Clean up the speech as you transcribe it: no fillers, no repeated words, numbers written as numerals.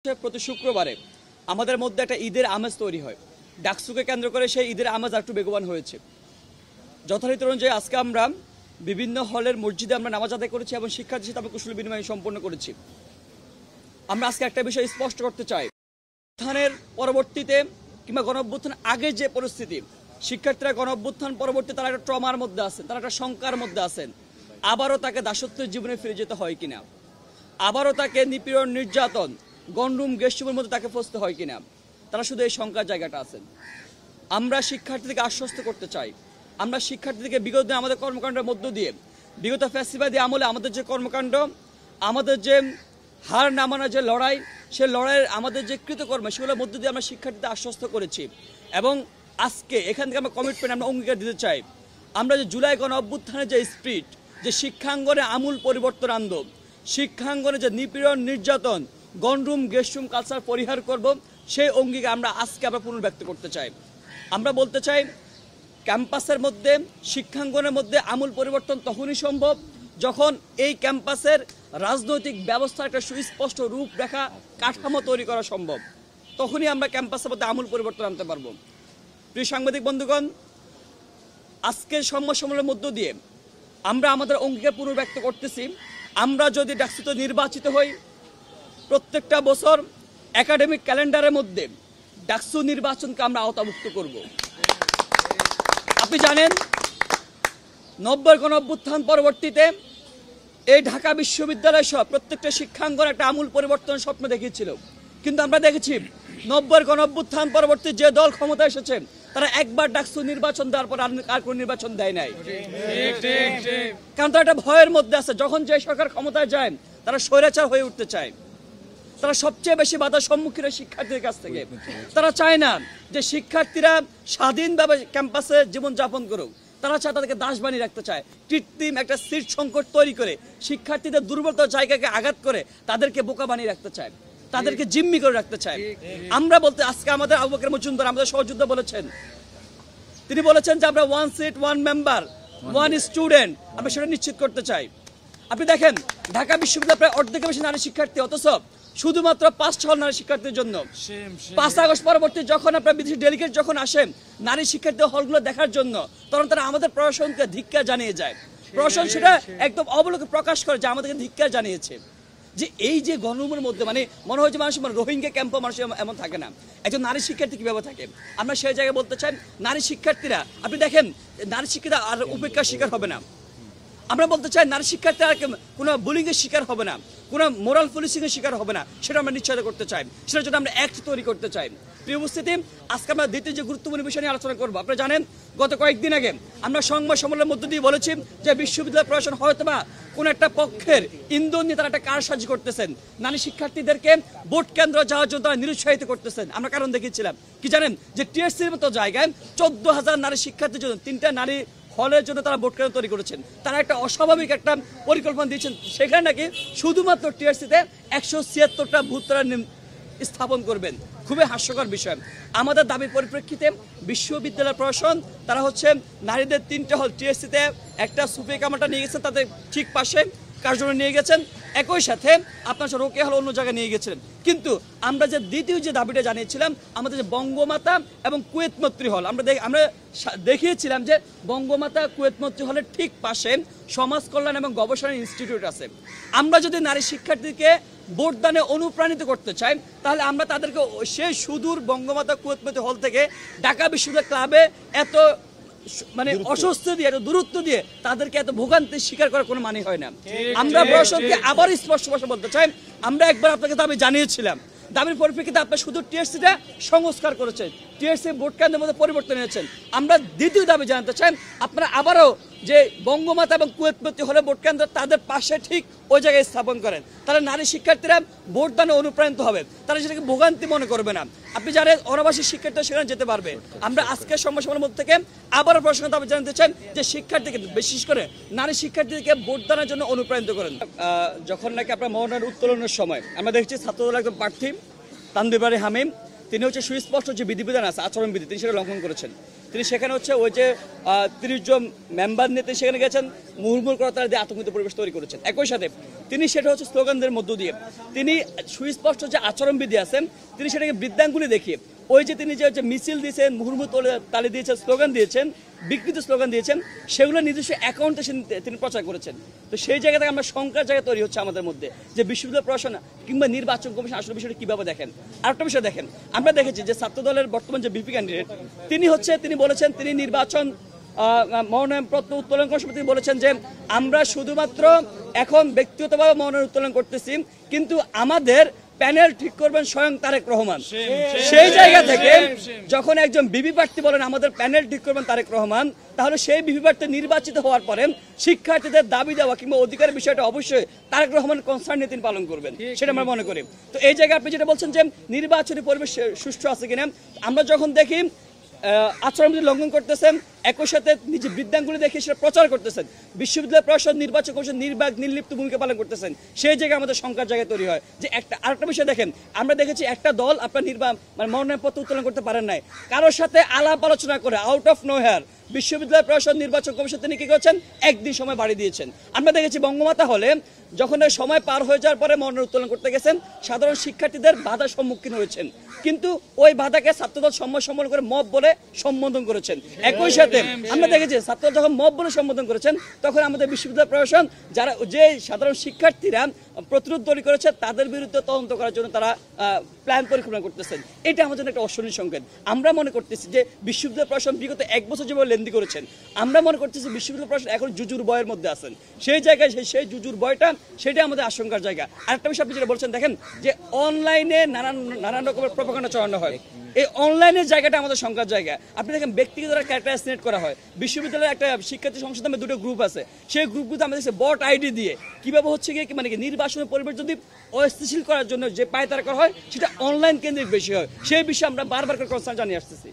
প্রতি শুক্রবারে আমাদের মধ্যে একটা ঈদের আমেজ তৈরি হয়। ডাকসুকে কেন্দ্র করে সেই ঈদের আমেজ একটু বেগবান হয়েছে। যথারীতি অনুযায়ী আজকে আমরা বিভিন্ন হলের মসজিদে আমরা নামাজ আদায় করেছি এবং শিক্ষার্থীর সাথে আমরা কুশল বিনিময় সম্পন্ন করেছি। আমরা আজকে একটা বিষয় স্পষ্ট করতে চাই, গণঅভ্যুত্থানের পরবর্তীতে কিংবা গণঅভ্যুত্থান আগে যে পরিস্থিতি, শিক্ষার্থীরা গণঅভ্যুত্থান পরবর্তী তারা একটা ট্রমার মধ্যে আছেন, তারা একটা শঙ্কার মধ্যে আছেন। আবারও তাকে দাসত্বের জীবনে ফিরে যেতে হয় কিনা, আবারও তাকে নিপীড়ন নির্যাতন গণরুম গেস্টরুমের মধ্যে তাকে ফসতে হয় কিনা, তারা শুধু এই শঙ্কার জায়গাটা আছেন। আমরা শিক্ষার্থীদেরকে আশ্বস্ত করতে চাই, আমরা শিক্ষার্থীদেরকে বিগত দিনে আমাদের কর্মকাণ্ডের মধ্য দিয়ে, বিগত ফ্যাসিবাদী আমলে আমাদের যে কর্মকাণ্ড, আমাদের যে হার নামানোর যে লড়াই, সে লড়াইয়ের আমাদের যে কৃতকর্ম, সেগুলোর মধ্য দিয়ে আমরা শিক্ষার্থীদের আশ্বস্ত করেছি। এবং আজকে এখান থেকে আমরা কমিটমেন্ট, আমরা অঙ্গীকার দিতে চাই, আমরা যে জুলাই গণঅভ্যুত্থানের যে স্পিরিট, যে শিক্ষাঙ্গনে আমূল পরিবর্তন আনব, শিক্ষাঙ্গনে যে নিপীড়ন নির্যাতন গণরুম গেস্টরুম কালচার পরিহার করব, সেই অঙ্গীকার আমরা আজকে পুনর্ব্যক্ত করতে চাই। আমরা বলতে চাই, ক্যাম্পাসের মধ্যে, শিক্ষাঙ্গনের মধ্যে আমূল পরিবর্তন তখনই সম্ভব যখন এই ক্যাম্পাসের রাজনৈতিক ব্যবস্থা একটা সুস্পষ্ট রূপরেখা কাঠামো তৈরি করা সম্ভব, তখনই আমরা ক্যাম্পাসের মধ্যে আমূল পরিবর্তন আনতে পারব। প্রিয় সাংবাদিক বন্ধুগণ, আজকের সম্মেলনের মধ্য দিয়ে আমরা আমাদের অঙ্গীকার পুনর্ব্যক্ত করতেছি, আমরা যদি ডাকসুতে নির্বাচিত হই, প্রত্যেকটা বছর একাডেমিক ক্যালেন্ডারের মধ্যে ডাকসু নির্বাচনকে আমরা আওতাভুক্ত করব। আপনি জানেন, 90 গণঅভ্যুত্থান পরবর্তীতে এই ঢাকা বিশ্ববিদ্যালয় সহ প্রত্যেকটা শিক্ষাঙ্গন একটা আমূল পরিবর্তনের স্বপ্ন দেখিয়েছিল, কিন্তু আমরা দেখেছি 90 গণঅভ্যুত্থান পরবর্তী যে দল ক্ষমতায় এসেছে, তারা একবার ডাকসু নির্বাচন দেওয়ার পর আর কোনো নির্বাচন দেয় নাই। কারণ তারা একটা ভয়ের মধ্যে আছে, যখন যে সরকার ক্ষমতায় যায় তারা স্বৈরাচার হয়ে উঠতে চায়। তারা সবচেয়ে বেশি বাধার সম্মুখীন শিক্ষার্থীদের কাছ থেকে। তারা চায় না যে শিক্ষার্থীরা স্বাধীনভাবে ক্যাম্পাসে জীবনযাপন করুক, তারা চায় তাদেরকে দাস বানিয়ে রাখতে চায়। কৃত্রিম একটা সিট সংকট তৈরি করে শিক্ষার্থীদের দুর্বলতার জায়গাকে আঘাত করে তাদেরকে বোকা বানিয়ে রাখতে চায়, তাদেরকে জিম্মি করে রাখতে চায়। আমরা বলতে, আজকে আমাদের আবু বকর মজুমদার, আমাদের সহযোদ্ধা বলেছেন, তিনি বলেছেন যে আমরা 1 সিট 1 মেম্বার 1 স্টুডেন্ট, আমরা সেটা নিশ্চিত করতে চাই। আপনি দেখেন, ঢাকা বিশ্ববিদ্যালয় প্রায় অর্ধেকের বেশি নারী শিক্ষার্থী, অথচ শুধুমাত্র 5 হল নারী শিক্ষার্থীর জন্য। 5 আগস্ট পরবর্তী যখন আপনার বিদেশি ডেলিগেট যখন আসেন নারী শিক্ষার্থী হলগুলো দেখার জন্য, তখন তারা আমাদের প্রশাসনকে ধিক্কার জানিয়ে যায়। প্রশাসন সেটা একদম অবলোকে প্রকাশ করে যে আমাদেরকে ধিক্কার জানিয়েছে। যে এই যে গণরুমের মধ্যে মনে হয় যে মানুষ রোহিঙ্গা ক্যাম্পে মানুষ এমন থাকে না, একজন নারী শিক্ষার্থী কিভাবে থাকে। আমরা সেই জায়গায় বলতে চাই, নারী শিক্ষার্থীরা, আপনি দেখেন, নারী শিক্ষার্থীরা আর উপেক্ষার শিকার হবে না। আমরা বলতে চাই, নারী শিক্ষার্থী আর কোনো বুলিংয়ের শিকার হবে না, কোনো মোরাল পুলিশিংয়ের শিকার হবে না, সেটা আমরা নিশ্চয়তা করতে চাই। সেটার জন্য আমরা অ্যাক্ট তৈরি করতে চাই। প্রিয় উপস্থিতি, আজকে আমরা দ্বিতীয় যে গুরুত্বপূর্ণ বিষয় নিয়ে আলোচনা করবো, আপনারা জানেন গত কয়েকদিন আগে আমরা সংবাদ সম্মেলনের মধ্য দিয়ে বলেছি যে বিশ্ববিদ্যালয় প্রশাসন হয়তোবা কোন একটা পক্ষের ইন্ধন নিয়ে তারা একটা কারসাজি করতেছেন, নারী শিক্ষার্থীদেরকে ভোট কেন্দ্র যাওয়ার জন্য তারা নিরুৎসাহিত করতেছেন। আমরা কারণ দেখিয়েছিলাম, কি জানেন, যে টিএসসির মতো জায়গায় 14,000 নারী শিক্ষার্থীর জন্য 3টা নারী হলের জন্য তারা ভোট কেন্দ্র তৈরি করেছেন। তারা একটা অস্বাভাবিক একটা পরিকল্পনা দিয়েছেন, সেখানে নাকি শুধুমাত্র টিআরসিতে 176টা বুথ তারা স্থাপন করবেন। খুবই হাস্যকর বিষয়। আমাদের দাবির পরিপ্রেক্ষিতে বিশ্ববিদ্যালয় প্রশাসন তারা নারীদের 3টে হল টিআরসিতে একটা সুফি কামাটা নিয়ে গেছেন, তাদের ঠিক পাশে কার্যালয় নিয়ে গেছেন, একই সাথে আপনার রোকেয়া হল অন্য জায়গায় নিয়ে গেছিলেন। কিন্তু আমরা যে দ্বিতীয় যে দাবিটা জানিয়েছিলাম, আমাদের যে বঙ্গমাতা এবং কুয়েত মৈত্রী হল, আমরা দেখিয়েছিলাম যে বঙ্গমাতা কুয়েত মৈত্রী হলের ঠিক পাশে সমাজ কল্যাণ এবং গবেষণা ইনস্টিটিউট আছে। আমরা যদি নারী শিক্ষার্থীকে ভোটদানে অনুপ্রাণিত করতে চাই, তাহলে আমরা তাদেরকে সেই সুদূর বঙ্গমাতা কুয়েত মৈত্রী হল থেকে ঢাকা বিশ্ববিদ্যালয় ক্লাবে এত অস্বস্তি দিয়ে, এত দূরত্ব দিয়ে তাদেরকে এত ভোগান্তির শিকার করার কোনো মানে হয় না। আমরা প্রশাসনকে আবার স্পষ্ট ভাষা বলতে চাই, আমরা একবার আপনাকে দাবি জানিয়েছিলাম, দাবির পরিপ্রেক্ষিতে আপনার শুধু টিএসসিটা সংস্কার করেছেন, টিএসসি ভোট কেন্দ্রের মধ্যে পরিবর্তন এনেছেন। আমরা দ্বিতীয় দাবি জানাতে চাই, আপনারা আবারও যে বঙ্গমাতা এবং কুয়েত মৈত্রী হলে ভোট কেন্দ্র তাদের পাশে ঠিক ওই জায়গায় স্থাপন করেন। তারা নারী শিক্ষার্থীরা ভোটদানে অনুপ্রাণিত হবে, তারা সেটাকে ভোগান্তি মনে করবে না। আপনি জানেন, অনাবাসী শিক্ষার্থীরা সেখানে যেতে পারবে। আমরা আজকের সমস্যার মধ্যে থেকে আবারও প্রশ্ন দাবি জানাতে চাই যে শিক্ষার্থীকে, বিশেষ করে নারী শিক্ষার্থীদেরকে ভোটদানের জন্য অনুপ্রাণিত করেন। যখন নাকি আপনার মনোনয়ন উত্তোলনের সময় আমরা দেখছি ছাত্রদল একজন প্রার্থী তানভীর হামিম, তিনি হচ্ছে সুস্পষ্ট যে বিধিবিধান আছে আচরণবিধি তিনি সেটা লঙ্ঘন করেছেন। তিনি সেখানে হচ্ছে ওই যে 30 জন মেম্বার নিয়ে তিনি সেখানে গেছেন, মুহুর্মুর করে তারা দিয়ে আতঙ্কিত পরিবেশ তৈরি করেছেন। একই সাথে তিনি সেটা হচ্ছে স্লোগানদের মধ্য দিয়ে তিনি সুস্পষ্ট যে আচরণবিধি আছে তিনি সেটাকে বৃদ্ধাঙ্গুলি দেখিয়ে ওই যে তিনি যে মিছিল দিয়েছেন, মুহুর্মুর তালি দিয়েছেন, স্লোগান দিয়েছেন, বিকৃত স্লোগান দিয়েছেন, সেগুলো নিজস্ব অ্যাকাউন্টে তিনি প্রচার করেছেন। তো সেই জায়গা থেকে আমরা শঙ্কার জায়গা তৈরি হচ্ছে আমাদের মধ্যে যে বিশ্ববিদ্যালয় প্রশাসন কিংবা নির্বাচন কমিশন আসলে বিষয়টা কীভাবে দেখেন। আরেকটা বিষয় দেখেন, আমরা দেখেছি যে ছাত্রদলের বর্তমান যে বিপি ক্যান্ডিডেট তিনি বলেছেন তিনি নির্বাচন মনোনয়নপত্র উত্তোলন করার সময় তিনি বলেছেন যে আমরা শুধুমাত্র এখন ব্যক্তিগতভাবে মনোনয়ন উত্তোলন করতেছি, কিন্তু আমাদের প্যানেল ঠিক করবেন স্বয়ং তারেক রহমান। সেই জায়গা থেকে যখন একজন বিবি প্রার্থী বলেন আমাদের প্যানেল ঠিক করবেন তারেক রহমান, তাহলে সেই বিবি প্রার্থী নির্বাচিত হওয়ার পরে শিক্ষার্থীদের দাবি দেওয়া কিংবা অধিকারের বিষয়টা অবশ্যই তারেক রহমান কনসার্ন নিয়ে তিনি পালন করবেন, সেটা আমরা মনে করি। তো এই জায়গায় আপনি যেটা বলছেন যে নির্বাচনী পরিবেশ সুষ্ঠু আছে কিনা, আমরা যখন দেখি আচরণবিধি লঙ্ঘন করতেছেন, একই সাথে নিজে বৃদ্ধাঙ্গুলি দেখে সেটা প্রচার করতেছেন, বিশ্ববিদ্যালয় প্রশাসন নির্বাচন কমিশন নির্বাক নির্লিপ্ত ভূমিকা পালন করতেছেন, সেই জায়গায় আমাদের শঙ্কার জায়গা তৈরি হয়। যে আরেকটা বিষয় দেখেন, আমরা দেখেছি একটা দল আপনার মনোনয়নপত্র উত্তোলন করতে পারেন নাই, কারোর সাথে আলাপ আলোচনা করে আউট অফ নো হেয়ার বিশ্ববিদ্যালয় প্রশাসন নির্বাচন কমিশন তিনি কি করছেন, একদিন সময় বাড়িয়ে দিয়েছেন। আমরা দেখেছি বঙ্গমাতা হলে যখন সময় পার হয়ে যাওয়ার পরে মনোনয়ন উত্তোলন করতে গেছেন, সাধারণ শিক্ষার্থীদের বাধার সম্মুখীন হয়েছেন, কিন্তু ওই বাধাকে ছাত্রদল সম্মান করে মব বলে সম্বোধন করেছেন। একই সাথে আমরা দেখেছি ছাত্রদল যখন মব বলে সম্বোধন করেছেন, তখন আমাদের বিশ্ববিদ্যালয় প্রশাসন যারা যে সাধারণ শিক্ষার্থীরা প্রতিরোধ তৈরি করেছে তাদের বিরুদ্ধে তদন্ত করার জন্য তারা প্ল্যান পরিকল্পনা করতেছেন। এটা আমাদের জন্য একটা অশনীয় সংকেত। আমরা মনে করতেছি যে বিশ্ববিদ্যালয় প্রশাসন বিগত 1 বছর যেভাবে লেনদি করেছেন, আমরা মনে করতেছি বিশ্ববিদ্যালয় প্রশাসন এখন জুজুর বয়ের মধ্যে আছেন। সেই জায়গায় সেই জুজুর বয়টা সেটা আমাদের আশঙ্কার জায়গা। আরেকটা বিষয় আপনি যেটা বলছেন, দেখেন যে অনলাইনে নানান রকমের প্রোপাগান্ডা চালানো হয়, এই অনলাইনের জায়গাটা আমাদের শঙ্কার জায়গা। আপনি দেখেন ব্যক্তিগত ক্যারেক্টার অ্যাসিনেট করা হয়। বিশ্ববিদ্যালয়ের একটা শিক্ষার্থী সংসদ নামে 2টো গ্রুপ আছে, সেই গ্রুপগুলো আমরা দেখছি বট আইডি দিয়ে কীভাবে হচ্ছে গিয়ে মানে কি নির্বাচনের পরিবেশ যদি অস্থিতিশীল করার জন্য যে পায়তারা করা হয় সেটা অনলাইন কেন্দ্রিক বেশি হয়। সেই বিষয়ে আমরা বারবার করে কনসার্ন জানিয়ে আসতেছি।